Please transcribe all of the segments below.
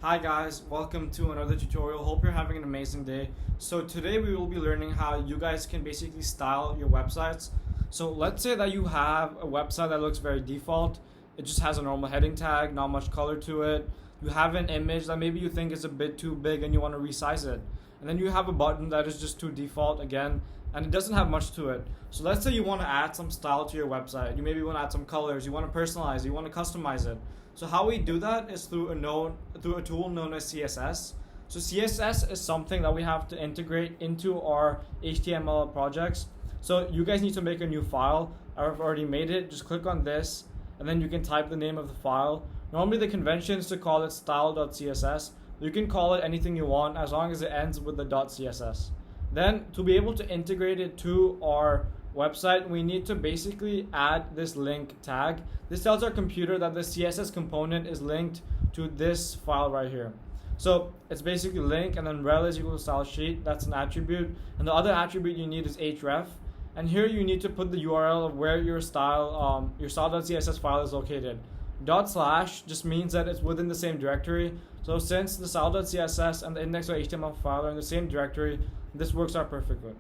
Hi guys, welcome to another tutorial. Hope you're having an amazing day. So today we will be learning how you guys can basically style your websites. So let's say that you have a website that looks very default. It just has a normal heading tag, not much color to it. You have an image that maybe you think is a bit too big and you want to resize it. And then you have a button that is just too default again, and it doesn't have much to it. So let's say you want to add some style to your website. You maybe want to add some colors, you want to personalize, you want to customize it. So how we do that is through a tool known as CSS. So CSS is something that we have to integrate into our HTML projects. So you guys need to make a new file. I've already made it. Just click on this, and then you can type the name of the file. Normally the convention is to call it style.css. You can call it anything you want as long as it ends with the .css. Then to be able to integrate it to our website, we need to basically add this link tag. This tells our computer that the CSS component is linked to this file right here. So it's basically link and then rel is equal to style sheet. That's an attribute. And the other attribute you need is href. And here you need to put the URL of where your style.css file is located. / just means that it's within the same directory. So since the style.css and the index.html file are in the same directory, this works out perfectly.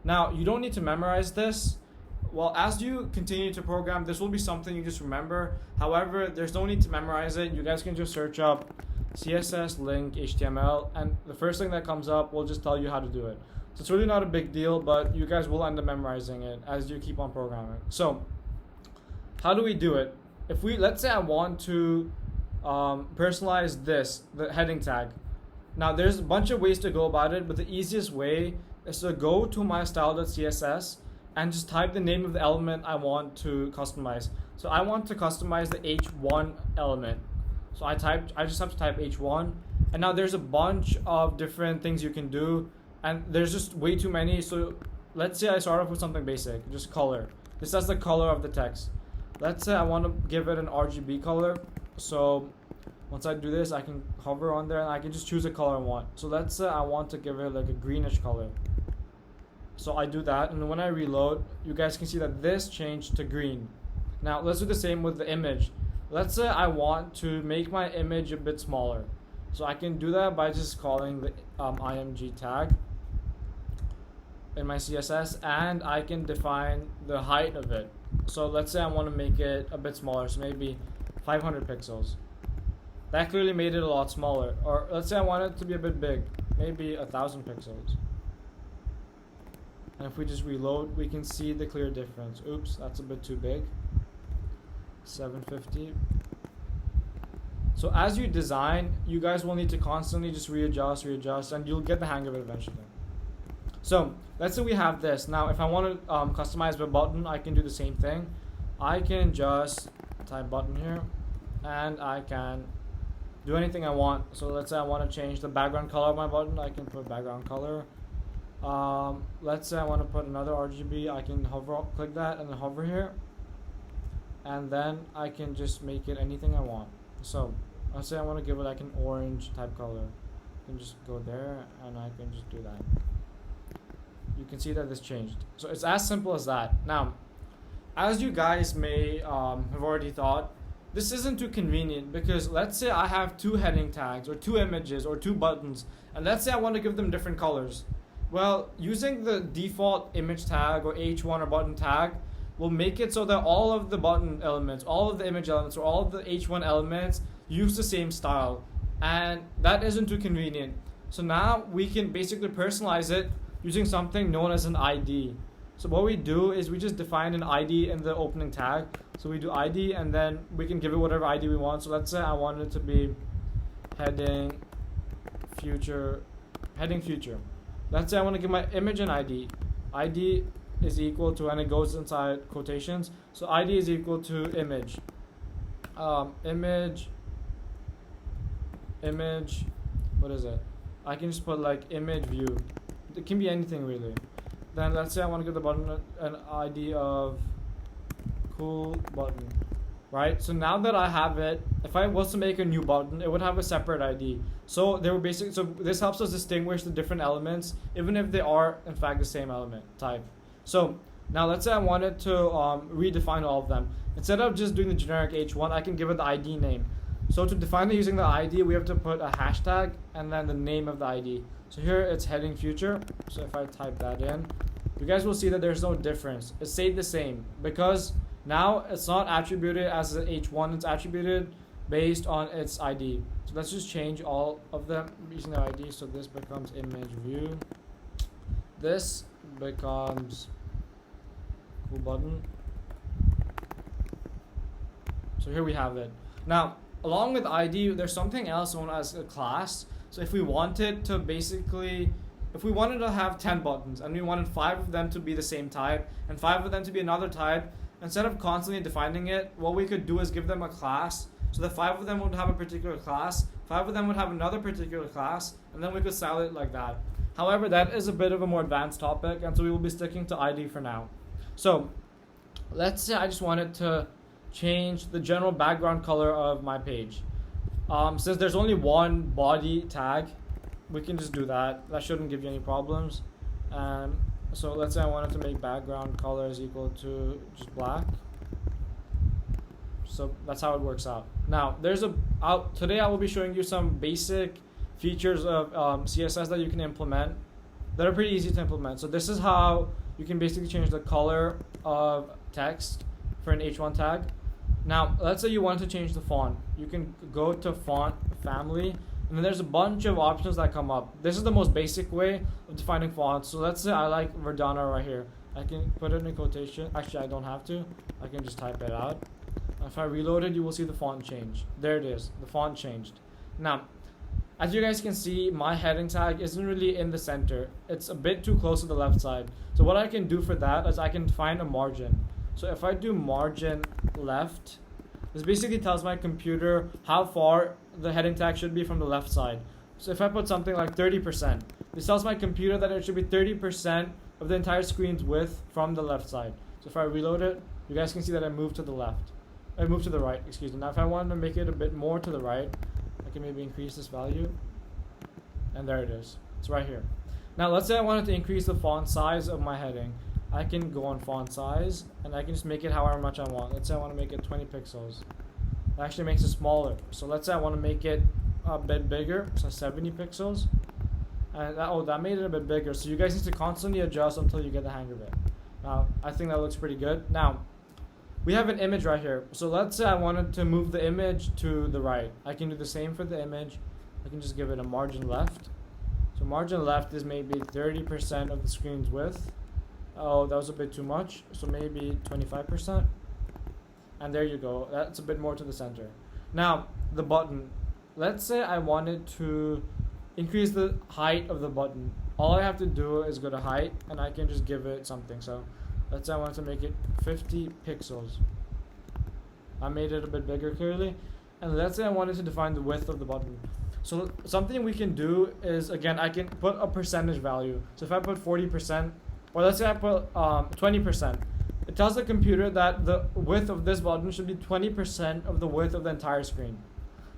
Now, you don't need to memorize this. Well, as you continue to program, this will be something you just remember. However, there's no need to memorize it. You guys can just search up CSS link HTML, and the first thing that comes up will just tell you how to do it. So it's really not a big deal, but you guys will end up memorizing it as you keep on programming. So how do we do it? Let's say I want to personalize the heading tag. Now there's a bunch of ways to go about it, but the easiest way is to go to my style.css and just type the name of the element I want to customize. So I want to customize the h1 element. So I just have to type h1, and now there's a bunch of different things you can do, and there's just way too many. So let's say I start off with something basic, just color. This is the color of the text. Let's say I want to give it an RGB color. So once I do this, I can hover on there and I can just choose a color I want. So let's say I want to give it like a greenish color. So I do that, and when I reload, you guys can see that this changed to green. Now let's do the same with the image. Let's say I want to make my image a bit smaller. So I can do that by just calling the img tag in my CSS, and I can define the height of it. So let's say I want to make it a bit smaller, so maybe 500 pixels. That clearly made it a lot smaller. Or let's say I want it to be a bit big, maybe 1,000 pixels. And if we just reload, we can see the clear difference. Oops, that's a bit too big. 750. So as you design, you guys will need to constantly just readjust, and you'll get the hang of it eventually. So let's say we have this. Now if I want to customize the button, I can do the same thing. I can just type button here, and I can do anything I want. So let's say I want to change the background color of my button, I can put background color. Let's say I want to put another RGB, I can click that and then hover here, and then I can just make it anything I want. So let's say I want to give it like an orange type color. I can just go there and I can just do that. You can see that this changed. So it's as simple as that. Now, as you guys may have already thought, this isn't too convenient, because let's say I have two heading tags or two images or two buttons, and let's say I want to give them different colors. Well, using the default image tag or h1 or button tag will make it so that all of the button elements, all of the image elements, or all of the h1 elements use the same style, and that isn't too convenient. So now we can basically personalize it using something known as an ID. So what we do is we just define an ID in the opening tag. So we do ID, and then we can give it whatever ID we want. So let's say I want it to be heading future. Let's say I want to give my image an ID. ID is equal to, and it goes inside quotations. So ID is equal to image. Image, what is it? I can just put like image view. It can be anything really. Then let's say I want to give the button an ID of cool button, right? So now that I have it, if I was to make a new button, it would have a separate ID. So they were so this helps us distinguish the different elements, even if they are in fact the same element type. So now let's say I wanted to redefine all of them. Instead of just doing the generic h1, I can give it the ID name. So to define it using the ID, we have to put a hashtag and then the name of the ID. So here it's heading future. So if I type that in, you guys will see that there's no difference. It stayed the same because now it's not attributed as an H1, it's attributed based on its ID. So let's just change all of them using the ID. So this becomes image view. This becomes cool button. So here we have it. Now, along with ID, there's something else known as a class. So if we wanted to have 10 buttons and we wanted 5 of them to be the same type and 5 of them to be another type, instead of constantly defining it, what we could do is give them a class. So that 5 of them would have a particular class, 5 of them would have another particular class, and then we could style it like that. However, that is a bit of a more advanced topic, and so we will be sticking to ID for now. So let's say I just wanted to change the general background color of my page. Since there's only one body tag, we can just do that. That shouldn't give you any problems. So let's say I wanted to make background colors equal to just black. So that's how it works out. Now, today I will be showing you some basic features of CSS that you can implement that are pretty easy to implement. So this is how you can basically change the color of text for an H1 tag. Now, let's say you want to change the font. You can go to font family, and then there's a bunch of options that come up. This is the most basic way of defining fonts. So let's say I like Verdana right here. I can put it in quotation. Actually, I don't have to. I can just type it out. If I reload it, you will see the font change. There it is. The font changed. Now, as you guys can see, my heading tag isn't really in the center. It's a bit too close to the left side. So what I can do for that is I can find a margin. So if I do margin left, this basically tells my computer how far the heading tag should be from the left side. So if I put something like 30%, this tells my computer that it should be 30% of the entire screen's width from the left side. So if I reload it, you guys can see that I moved to the left. I moved to the right, excuse me. Now if I want to make it a bit more to the right, I can maybe increase this value. And there it is. It's right here. Now let's say I wanted to increase the font size of my heading. I can go on font size and I can just make it however much I want. Let's say I want to make it 20 pixels. That actually makes it smaller. So let's say I want to make it a bit bigger, so 70 pixels. And that made it a bit bigger. So you guys need to constantly adjust until you get the hang of it. Now, I think that looks pretty good. Now, we have an image right here. So let's say I wanted to move the image to the right. I can do the same for the image. I can just give it a margin left. So margin left is maybe 30% of the screen's width. Oh, that was a bit too much. So maybe 25%. And there you go. That's a bit more to the center. Now, the button. Let's say I wanted to increase the height of the button. All I have to do is go to height and I can just give it something. So let's say I wanted to make it 50 pixels. I made it a bit bigger clearly. And let's say I wanted to define the width of the button. So something we can do is, again, I can put a percentage value. So if I put 40%, or let's say I put 20%, it tells the computer that the width of this button should be 20% of the width of the entire screen.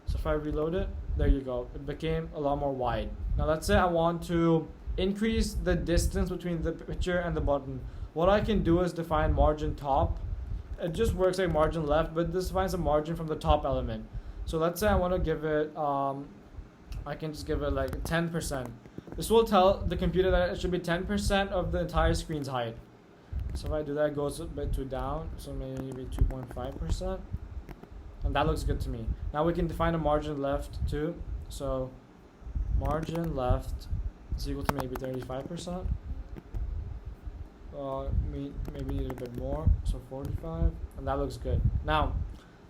So if I reload it, there you go. It became a lot more wide. Now let's say I want to increase the distance between the picture and the button. What I can do is define margin top. It just works like margin left, but this defines a margin from the top element. So let's say I want to give it, I can just give it like 10%. This will tell the computer that it should be 10% of the entire screen's height. So if I do that, it goes a bit too down, so maybe 2.5%. And that looks good to me. Now we can define a margin left too. So margin left is equal to maybe 35%. Maybe need a bit more, so 45, and that looks good. Now,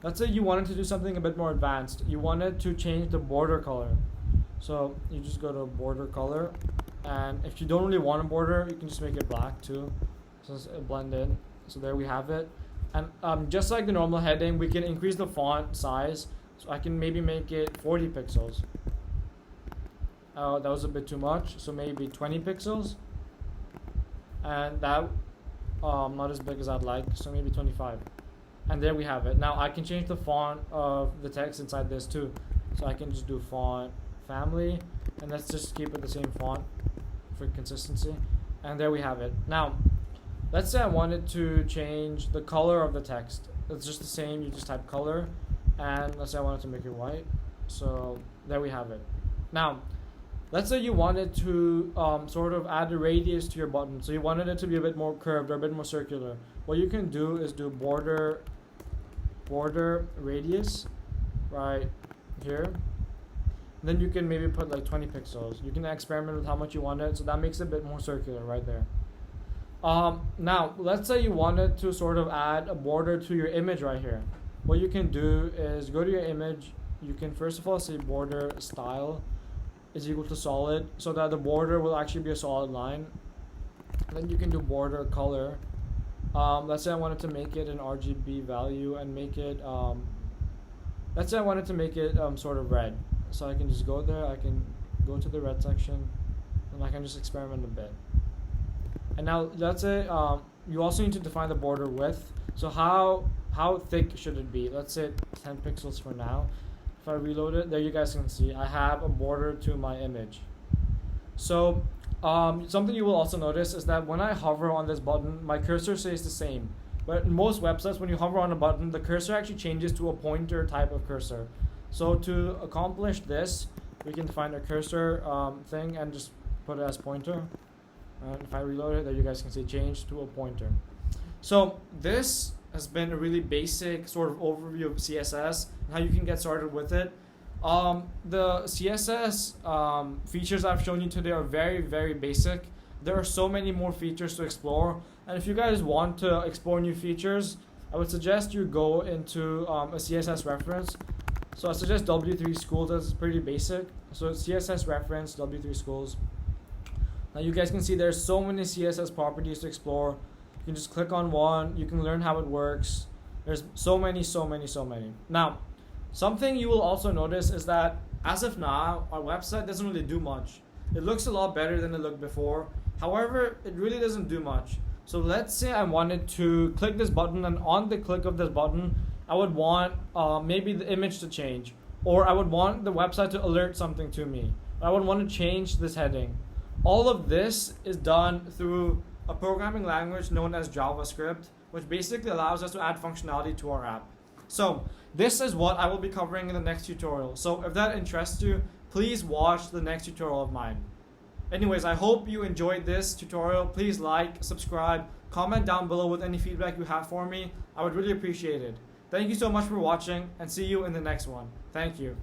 let's say you wanted to do something a bit more advanced. You wanted to change the border color. So you just go to border color, and if you don't really want a border, you can just make it black too, so it blend in. So there we have it. And just like the normal heading, we can increase the font size. So I can maybe make it 40 pixels. That was a bit too much, so maybe 20 pixels. And that not as big as I'd like, so maybe 25. And there we have it. Now I can change the font of the text inside this too. So I can just do font family, and let's just keep it the same font for consistency. And there we have it. Now, let's say I wanted to change the color of the text. It's just the same, you just type color, and let's say I wanted to make it white. So there we have it. Now, let's say you wanted to sort of add a radius to your button. So you wanted it to be a bit more curved or a bit more circular. What you can do is do border radius right here. Then you can maybe put like 20 pixels. You can experiment with how much you want it, so that makes it a bit more circular right there. Now, let's say you wanted to sort of add a border to your image right here. What you can do is go to your image. You can first of all say border style is equal to solid, so that the border will actually be a solid line. Then you can do border color. Let's say I wanted to make it an RGB value and make it, let's say I wanted to make it sort of red. So I can just go there, I can go to the red section, and I can just experiment a bit. And now let's say you also need to define the border width. So how thick should it be? Let's say 10 pixels for now. If I reload it, there you guys can see I have a border to my image. So something you will also notice is that when I hover on this button, my cursor stays the same. But in most websites, when you hover on a button, the cursor actually changes to a pointer type of cursor. So to accomplish this, we can find a cursor thing and just put it as pointer. And if I reload it, there you guys can see change to a pointer. So this has been a really basic sort of overview of CSS and how you can get started with it. The CSS features I've shown you today are very, very basic. There are so many more features to explore. And if you guys want to explore new features, I would suggest you go into a CSS reference. So I suggest W3 Schools, as it's pretty basic. So CSS reference, W3 Schools. Now you guys can see there's so many CSS properties to explore. You can just click on one, you can learn how it works. There's so many. Now, something you will also notice is that as of now, our website doesn't really do much. It looks a lot better than it looked before. However, it really doesn't do much. So let's say I wanted to click this button, and on the click of this button, I would want maybe the image to change, or I would want the website to alert something to me. I would want to change this heading. All of this is done through a programming language known as JavaScript, which basically allows us to add functionality to our app. So this is what I will be covering in the next tutorial. So if that interests you, please watch the next tutorial of mine. Anyways, I hope you enjoyed this tutorial. Please like, subscribe, comment down below with any feedback you have for me. I would really appreciate it. Thank you so much for watching, and see you in the next one. Thank you.